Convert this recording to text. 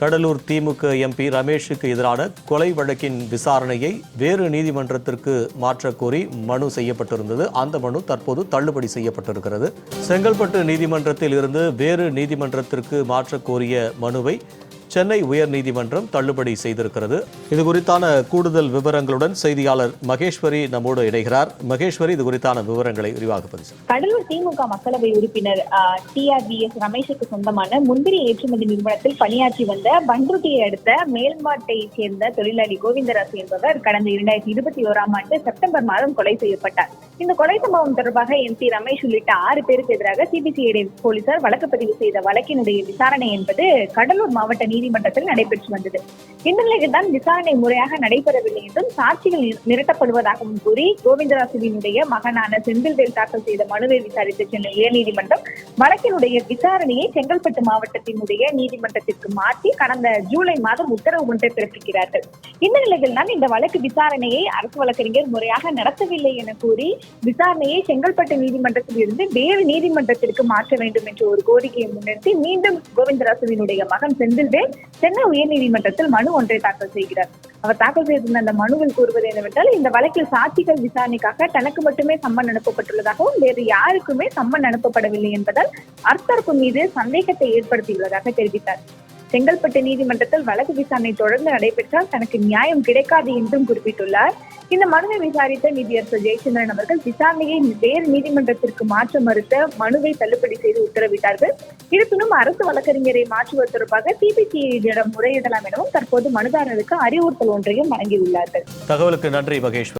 கடலூர் திமுக MP ரமேஷுக்கு எதிரான கொலை வழக்கின் விசாரணையை வேறு நீதிமன்றத்திற்கு மாற்றக் கோரி மனு செய்யப்பட்டிருந்தது. அந்த மனு தற்போது தள்ளுபடி செய்யப்பட்டிருக்கிறது. செங்கல்பட்டு நீதிமன்றத்தில் இருந்து வேறு நீதிமன்றத்திற்கு மாற்றக் கோரிய மனுவை சென்னை உயர்நீதிமன்றம் தள்ளுபடி செய்திருக்கிறது. இது குறித்தான கூடுதல் விவரங்களுடன் செய்தியாளர் மகேஸ்வரி நம்மோடு இணைகிறார். மகேஸ்வரி, இது குறித்தான விவரங்களை விரிவாக பதிவு. கடலூர் திமுக மக்களவை உறுப்பினர் TRVS ரமேஷுக்கு சொந்தமான முந்திரி ஏற்றுமதி நிறுவனத்தில் பணியாற்றி வந்த பண்ருட்டியை அடுத்த மேல்மாட்டை சேர்ந்த தொழிலாளி கோவிந்தராஜ் என்பவர் கடந்த 2021ஆம் ஆண்டு செப்டம்பர் மாதம் கொலை செய்யப்பட்டார். இந்த கொலை சம்பவம் தொடர்பாக MP ரமேஷ் உள்ளிட்ட 6 பேருக்கு எதிராக CBCID போலீசார் வழக்கு பதிவு செய்த வழக்கினுடைய விசாரணை என்பது கடலூர் மாவட்ட நீதிமன்றத்தில் நடைபெற்று வந்தது. இந்த நிலையில் தான் விசாரணை முறையாக நடைபெறவில்லை என்றும் சாட்சிகள் மிரட்டப்படுவதாகவும் கூறி கோவிந்தராசுவினுடைய மகனான செந்தில்வேல் தாக்கல் செய்த மனுவை விசாரித்த சென்னை உயர்நீதிமன்றம் வழக்கினுடைய விசாரணையை செங்கல்பட்டு மாவட்டத்தினுடைய நீதிமன்றத்திற்கு மாற்றி கடந்த ஜூலை மாதம் உத்தரவு ஒன்றை பிறப்பிக்கிறார்கள். இந்த நிலையில் தான் இந்த வழக்கு விசாரணையை அரசு வழக்கறிஞர் முறையாக நடத்தவில்லை என கூறி விசாரணையை செங்கல்பட்டு நீதிமன்றத்தில் இருந்து வேறு நீதிமன்றத்திற்கு மாற்ற வேண்டும் என்ற ஒரு கோரிக்கையை முன்னிறுத்தி மீண்டும் கோவிந்தராசுவினுடைய மகன் செந்தில்வேல் சென்னை உயர்நீதிமன்றத்தில் மனு ஒன்றை தாக்கல் செய்கிறார். அவர் தாக்கல் செய்திருந்த அந்த மனுவில் கூறுவது என்னவென்றால், இந்த வழக்கில் சாட்சிகள் விசாரணைக்காக தனக்கு மட்டுமே சம்மன் அனுப்பப்பட்டுள்ளதாகவும் வேறு யாருக்குமே சம்மன் அனுப்பப்படவில்லை என்பதால் அர்த்தரப்பு மீது சந்தேகத்தை ஏற்படுத்தியுள்ளதாக தெரிவித்தார். செங்கல்பட்டு நீதிமன்றத்தில் வழக்கு விசாரணை தொடர்ந்து நடைபெற்றால் தனக்கு நியாயம் கிடைக்காது என்றும் குறிப்பிட்டுள்ளார். இந்த மனுவை விசாரித்த நீதியரசர் ஜெயச்சந்திரன் அவர்கள் விசாரணையை வேறு நீதிமன்றத்திற்கு மாற்ற மறுத்த மனுவை தள்ளுபடி செய்து உத்தரவிட்டார்கள். இருப்பினும் அரசு வழக்கறிஞரை மாற்றுவது தொடர்பாக CBCID முறையிடலாம் எனவும் தற்போது மனுதாரருக்கு அறிவுறுத்தல் ஒன்றையும் வழங்கியுள்ளார்கள். தகவலுக்கு நன்றி மகேஸ்வர்.